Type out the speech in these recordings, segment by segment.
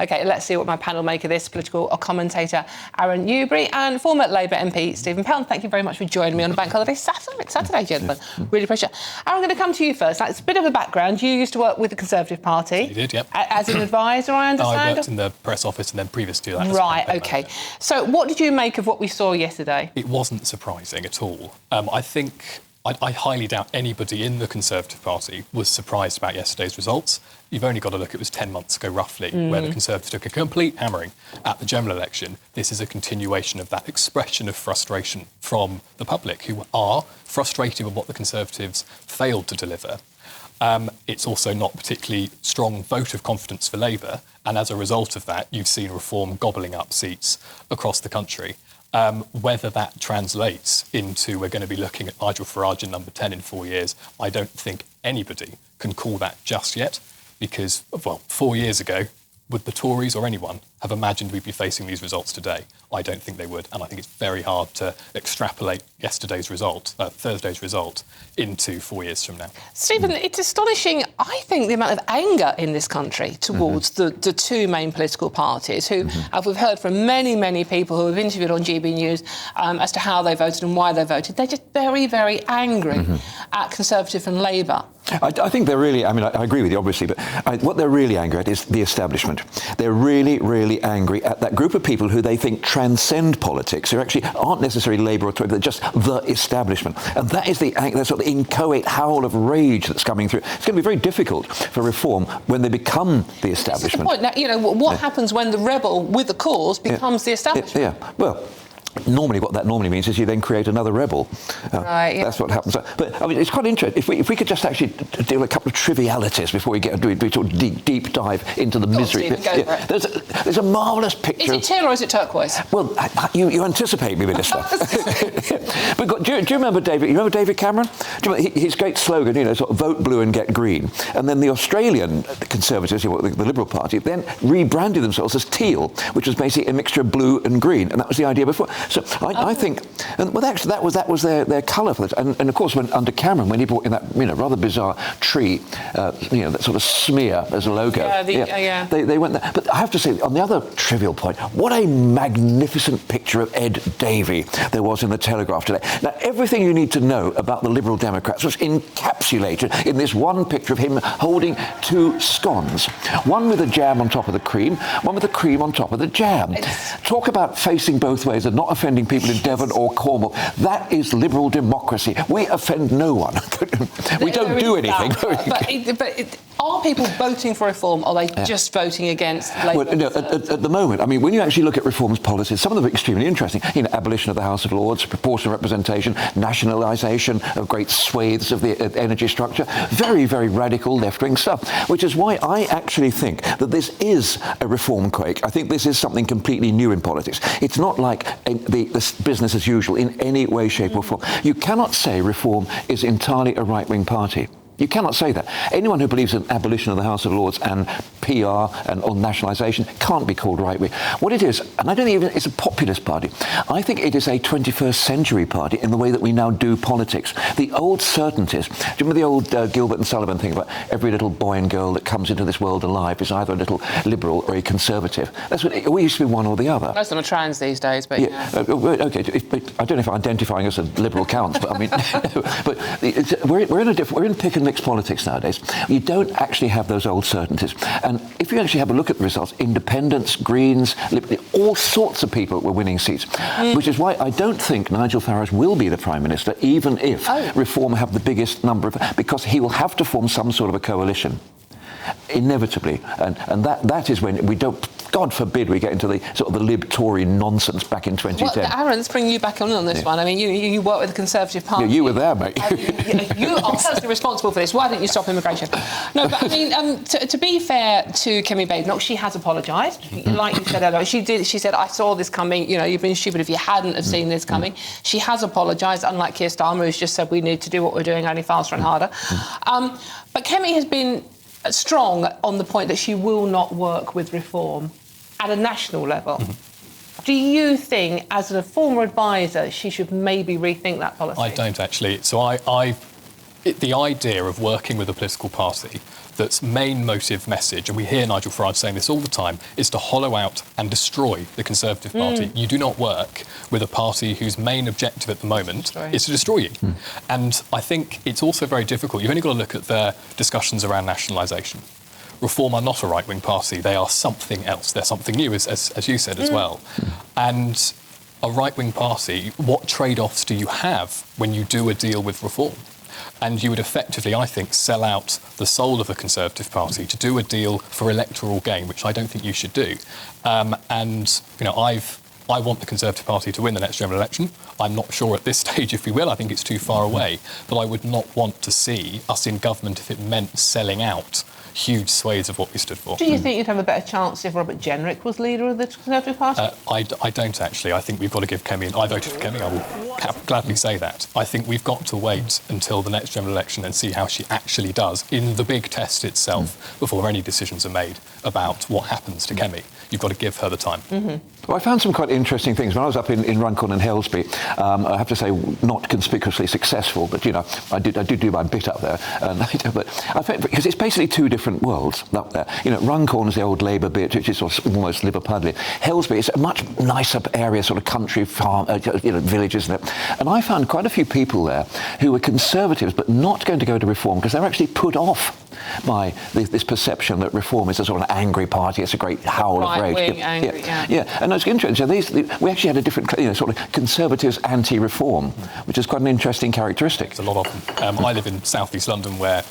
OK, let's see what my panel make of this. Political commentator Aaron Newbury and former Labour MP Stephen Pelton. Thank you very much for joining me on a bank holiday Saturday, gentlemen. Really appreciate it. Aaron, I'm going to come to you first. It's a bit of a background. You used to work with the Conservative Party. You did, yep. As an advisor, I understand. I worked in the press office and then previous to that. Right, OK. So what did you make of what we saw yesterday? It wasn't surprising at all. I highly doubt anybody in the Conservative Party was surprised about yesterday's results. You've only got to look, it was 10 months ago, roughly, where the Conservatives took a complete hammering at the general election. This is a continuation of that expression of frustration from the public, who are frustrated with what the Conservatives failed to deliver. It's also not particularly strong vote of confidence for Labour, and as a result of that, you've seen Reform gobbling up seats across the country. Whether that translates into we're going to be looking at Nigel Farage in number 10 in 4 years, I don't think anybody can call that just yet, because, well, 4 years ago, would the Tories or anyone have imagined we'd be facing these results today? I don't think they would, and I think it's very hard to extrapolate yesterday's result, Thursday's result, into 4 years from now. Stephen, it's astonishing, I think, the amount of anger in this country towards the two main political parties, who, as we've heard from many, many people who have interviewed on GBNews as to how they voted and why they voted, they're just very, very angry at Conservative and Labour. I think they're really, I agree with you, obviously, but what they're really angry at is the establishment. They're really, really angry at that group of people who they think transcend politics, who actually aren't necessarily Labour or Tory, they're just the establishment. And that is the sort of inchoate howl of rage that's coming through. It's going to be very difficult for Reform when they become the establishment. This is the point. Now, what happens when the rebel with the cause becomes the establishment? Well, normally, what that normally means is you then create another rebel. That's what happens. But it's quite interesting. If we could just actually deal with a couple of trivialities before we get do sort of deep dive into the misery. There's a marvellous picture. Is it tin or is it turquoise? Well, you anticipate me, Minister. But do you remember David? You remember David Cameron? Do you remember his great slogan? Sort of vote blue and get green. And then the Australian Conservatives, the Liberal Party, then rebranded themselves as teal, which was basically a mixture of blue and green, and that was the idea before. So I think, actually that was their colour for this. And of course, under Cameron, when he brought in that rather bizarre tree, that sort of smear as a logo, they went there. But I have to say, on the other trivial point, what a magnificent picture of Ed Davey there was in the Telegraph today. Now, everything you need to know about the Liberal Democrats was encapsulated in this one picture of him holding two scones, one with a jam on top of the cream, one with the cream on top of the jam. Talk about facing both ways and not offending people in Devon or Cornwall. That is liberal democracy. We offend no one. We don't do anything. But are people voting for Reform, or are they just voting against Labour? Well, no, at the moment, when you actually look at Reform's policies, some of them are extremely interesting. Abolition of the House of Lords, proportional representation, nationalisation of great swathes of the energy structure. Very, very radical left-wing stuff, which is why I actually think that this is a reform quake. I think this is something completely new in politics. It's not like the business as usual in any way, shape or form. You cannot say Reform is entirely a right-wing party. You cannot say that. Anyone who believes in abolition of the House of Lords and PR and on nationalisation can't be called right-wing. What it is, and I don't think even it's a populist party, I think it is a 21st century party in the way that we now do politics. The old certainties, do you remember the old Gilbert and Sullivan thing about every little boy and girl that comes into this world alive is either a little liberal or a conservative? That's what we used to be, one or the other. Most of them are trans these days, but OK, I don't know if identifying as a liberal counts, but but we're in pick and mix politics nowadays. You don't actually have those old certainties. And if you actually have a look at the results, independents, Greens, all sorts of people were winning seats, which is why I don't think Nigel Farage will be the Prime Minister, even if Reform have the biggest number of... because he will have to form some sort of a coalition, inevitably. And that is when we don't... God forbid we get into the sort of the Lib-Tory nonsense back in 2010. Well, Aaron, let's bring you back on this one. You work with the Conservative Party. Yeah, you were there, mate. You are personally responsible for this. Why didn't you stop immigration? No, but to be fair to Kemi Badenoch, she has apologised. Like you said earlier, she did. She said, "I saw this coming. You've been stupid if you hadn't have seen this coming." She has apologised, unlike Keir Starmer, who's just said we need to do what we're doing, only faster and harder. But Kemi has been strong on the point that she will not work with Reform at a national level. Do you think, as a former advisor, she should maybe rethink that policy? I don't, actually. So I the idea of working with a political party that's main motive message, and we hear Nigel Farage saying this all the time, is to hollow out and destroy the Conservative Party. You do not work with a party whose main objective at the moment is to destroy you. And I think it's also very difficult. You've only got to look at their discussions around nationalisation. Reform are not a right-wing party. They are something else. They're something new, as you said as well. And a right-wing party, what trade-offs do you have when you do a deal with Reform? And you would effectively, I think, sell out the soul of the Conservative Party to do a deal for electoral gain, which I don't think you should do. And, you know, I want the Conservative Party to win the next general election. I'm not sure at this stage if we will. I think it's too far away. But I would not want to see us in government if it meant selling out huge swathes of what we stood for. Do you think you'd have a better chance if Robert Jenrick was leader of the Conservative Party? I don't, actually. I think we've got to give Kemi... I voted for Kemi, I will gladly say that. I think we've got to wait until the next general election and see how she actually does in the big test itself before any decisions are made about what happens to Kemi. You've got to give her the time. Well, I found some quite interesting things. When I was up in Runcorn and Helsby, I have to say, not conspicuously successful, but, you know, I did do my bit up there. And but I think, because it's basically two different worlds up there. You know, Runcorn is the old Labour bit, which is sort of almost Liverpudlian. Helsby is a much nicer area, sort of country farm, villages, isn't it? And I found quite a few people there who were Conservatives, but not going to go to Reform because they're actually put off by this perception that Reform is a sort of an angry party. It's a great howl of rage. Right-wing, angry, yeah. And it's interesting. So we actually had a different, sort of Conservatives anti-Reform, which is quite an interesting characteristic. There's a lot of them. I live in South East London, where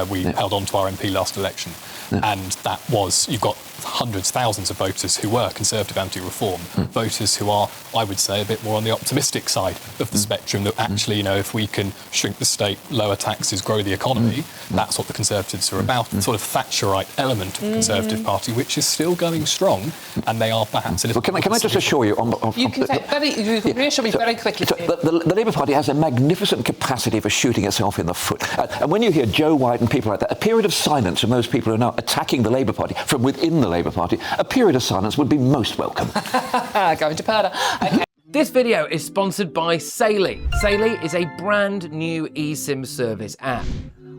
we held on to our MP last election, and that was, you've got hundreds, thousands of voters who were Conservative anti-reform, voters who are, I would say, a bit more on the optimistic side of the spectrum, that actually, you know, if we can shrink the state, lower taxes, grow the economy, that's what the Conservatives are about. The sort of Thatcherite element of the Conservative Party, which is still going strong, and they are perhaps a little... Well, can I just assure you... You can reassure me very quickly. So the Labour Party has a magnificent capacity for shooting itself in the foot. And when you hear Joe White and people like that, a period of silence from those people who are now attacking the Labour Party from within the Labour Party, a period of silence would be most welcome. Going to Perda. Okay. This video is sponsored by Saily. Saily is a brand new eSIM service app.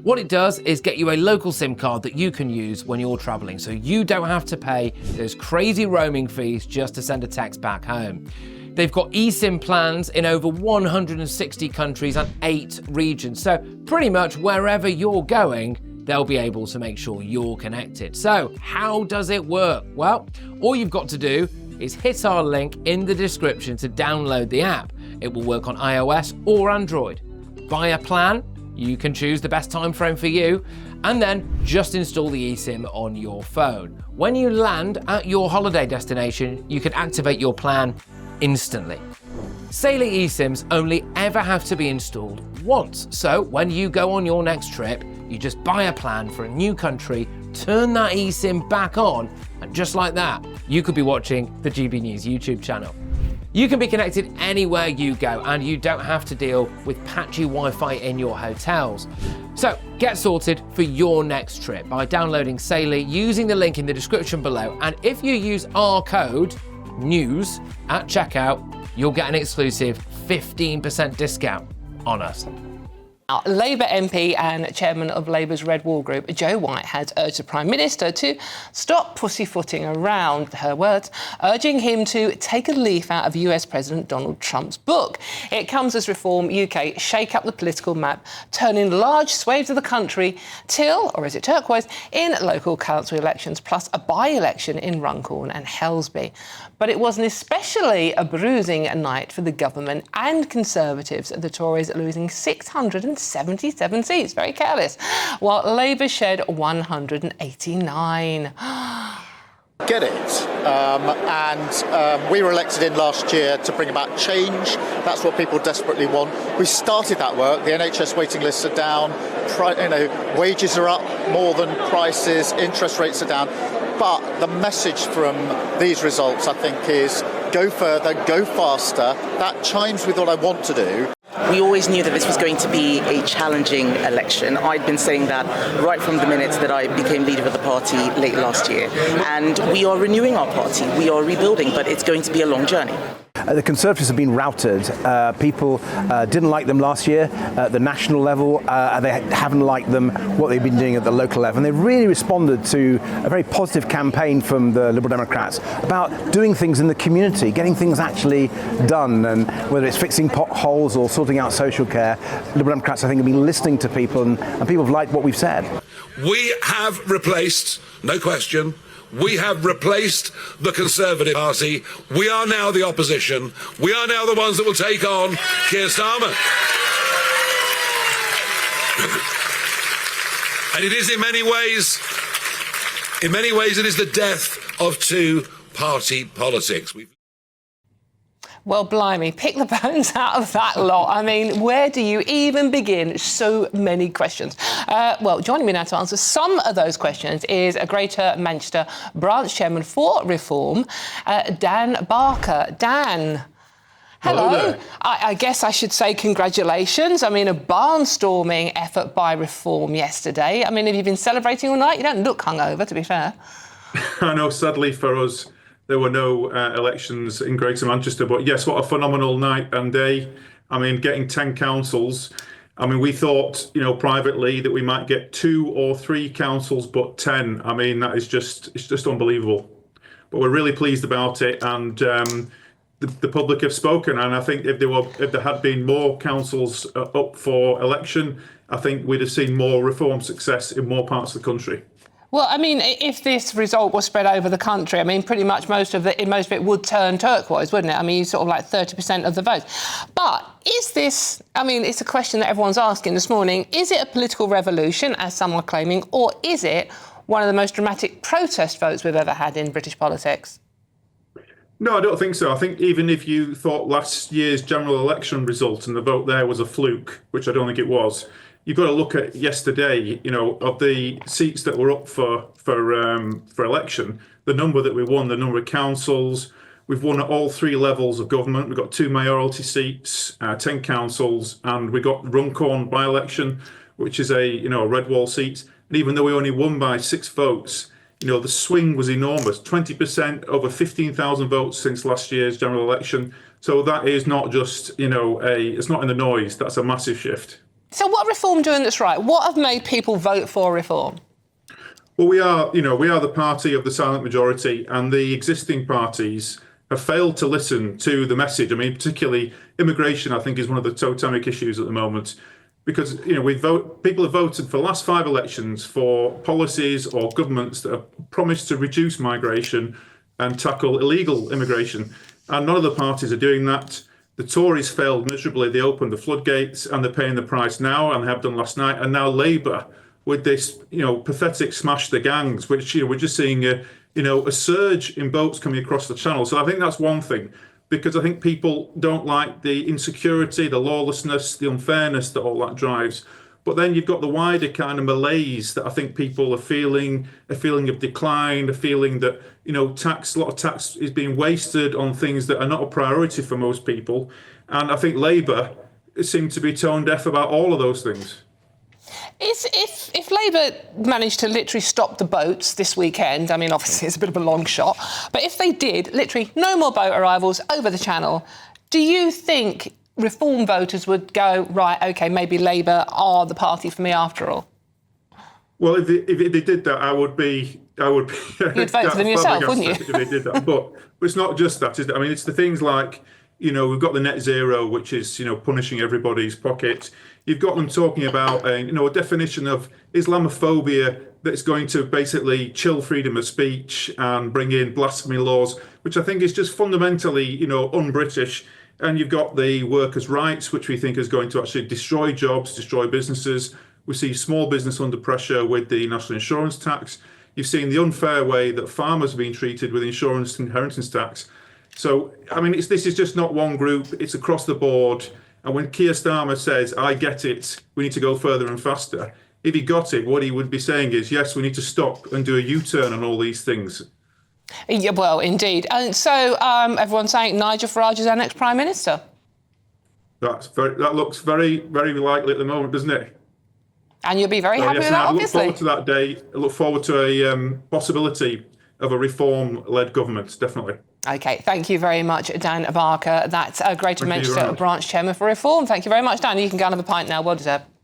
What it does is get you a local SIM card that you can use when you're travelling, so you don't have to pay those crazy roaming fees just to send a text back home. They've got eSIM plans in over 160 countries and 8 regions, so pretty much wherever you're going, they'll be able to make sure you're connected. So how does it work? Well, all you've got to do is hit our link in the description to download the app. It will work on iOS or Android. Buy a plan, you can choose the best time frame for you, and then just install the eSIM on your phone. When you land at your holiday destination, you can activate your plan instantly. Saily eSIMs only ever have to be installed once, so when you go on your next trip, you just buy a plan for a new country, turn that eSIM back on, and just like that, you could be watching the GB News YouTube channel. You can be connected anywhere you go, and you don't have to deal with patchy Wi-Fi in your hotels. So get sorted for your next trip by downloading Saily using the link in the description below, and if you use our code NEWS at checkout, you'll get an exclusive 15% discount on us. Labour MP and chairman of Labour's Red Wall Group, Joe White, has urged the Prime Minister to stop pussyfooting around, her words, urging him to take a leaf out of US President Donald Trump's book. It comes as Reform UK shake up the political map, turning large swathes of the country teal, or is it turquoise, in local council elections, plus a by-election in Runcorn and Helsby. But it was an especially a bruising night for the government and Conservatives, the Tories losing 677 seats, very careless, while Labour shed 189. Get it. We were elected in last year to bring about change. That's what people desperately want. We started that work. The NHS waiting lists are down. Wages are up more than prices. Interest rates are down. But the message from these results, I think, is go further, go faster. That chimes with what I want to do. We always knew that this was going to be a challenging election. I'd been saying that right from the minute that I became leader of the party late last year. And we are renewing our party. We are rebuilding, but it's going to be a long journey. The Conservatives have been routed. People didn't like them last year at the national level. They haven't liked them, what they've been doing at the local level. And they've really responded to a very positive campaign from the Liberal Democrats about doing things in the community, getting things actually done. And whether it's fixing potholes or sorting out social care, Liberal Democrats, I think, have been listening to people, and people have liked what we've said. We have replaced, no question, we have replaced the Conservative Party. We are now the opposition. We are now the ones that will take on Keir Starmer. And it is in many ways, it is the death of two-party politics. Well, blimey, pick the bones out of that lot. I mean, where do you even begin? So many questions. Well, joining me now to answer some of those questions is a Greater Manchester branch chairman for Reform, Dan Barker. Dan. Hello. I guess I should say congratulations. I mean, a barnstorming effort by Reform yesterday. I mean, have you been celebrating all night? You don't look hungover, to be fair. I know, sadly for us, there were no elections in Greater Manchester, but yes, what a phenomenal night and day. I mean, getting 10 councils. I mean, we thought, privately that we might get 2 or 3 councils, but 10. I mean, it's just unbelievable. But we're really pleased about it, and the public have spoken. And I think if there had been more councils up for election, I think we'd have seen more Reform success in more parts of the country. Well, I mean, if this result was spread over the country, I mean, pretty much most of it would turn turquoise, wouldn't it? I mean, sort of like 30% of the votes. But is this, I mean, it's a question that everyone's asking this morning, is it a political revolution, as some are claiming, or is it one of the most dramatic protest votes we've ever had in British politics? No, I don't think so. I think even if you thought last year's general election result and the vote there was a fluke, which I don't think it was, you've got to look at yesterday, of the seats that were up for election, the number that we won, the number of councils. We've won at all 3 levels of government. We've got 2 mayoralty seats, 10 councils, and we got Runcorn by-election, which is a red wall seat. And even though we only won by 6 votes, the swing was enormous. 20%, over 15,000 votes since last year's general election. So that is not just, it's not in the noise. That's a massive shift. So what are Reform doing that's right? What have made people vote for Reform? Well, we are the party of the silent majority, and the existing parties have failed to listen to the message. I mean, particularly immigration, I think, is one of the totemic issues at the moment, because people have voted for the last 5 elections for policies or governments that have promised to reduce migration and tackle illegal immigration, and none of the parties are doing that. The Tories failed miserably. They opened the floodgates and they're paying the price now, and they have done last night. And now Labour, with this, pathetic smash the gangs, which, we're just seeing a surge in boats coming across the channel. So I think that's one thing, because I think people don't like the insecurity, the lawlessness, the unfairness that all that drives. But then you've got the wider kind of malaise that I think people are feeling, a feeling of decline, a feeling that, a lot of tax is being wasted on things that are not a priority for most people. And I think Labour seem to be tone deaf about all of those things. If Labour managed to literally stop the boats this weekend, I mean, obviously it's a bit of a long shot, but if they did, literally no more boat arrivals over the channel, do you think Reform voters would go, right, OK, maybe Labour are the party for me after all? Well, if they did that, I would be. You'd vote for them yourself, wouldn't you? If they did that, but it's not just that, is it? I mean, it's the things like, we've got the net zero, which is, punishing everybody's pocket. You've got them talking about a definition of Islamophobia that's going to basically chill freedom of speech and bring in blasphemy laws, which I think is just fundamentally, un-British. And you've got the workers' rights, which we think is going to actually destroy jobs, destroy businesses. We see small business under pressure with the national insurance tax. You've seen the unfair way that farmers have been treated with insurance and inheritance tax. So, I mean, this is just not one group. It's across the board. And when Keir Starmer says, I get it, we need to go further and faster, if he got it, what he would be saying is, yes, we need to stop and do a U-turn on all these things. Yeah, well, indeed. And so everyone's saying Nigel Farage is our next Prime Minister. That looks very, very likely at the moment, doesn't it? And you'll be very happy with that, obviously. I look forward to that day. I look forward to a possibility of a Reform-led government, definitely. OK, thank you very much, Dan Barker. That's Greater Thank you very Manchester much. Branch Chairman for Reform. Thank you very much, Dan. You can go and have a pint now. Well deserved.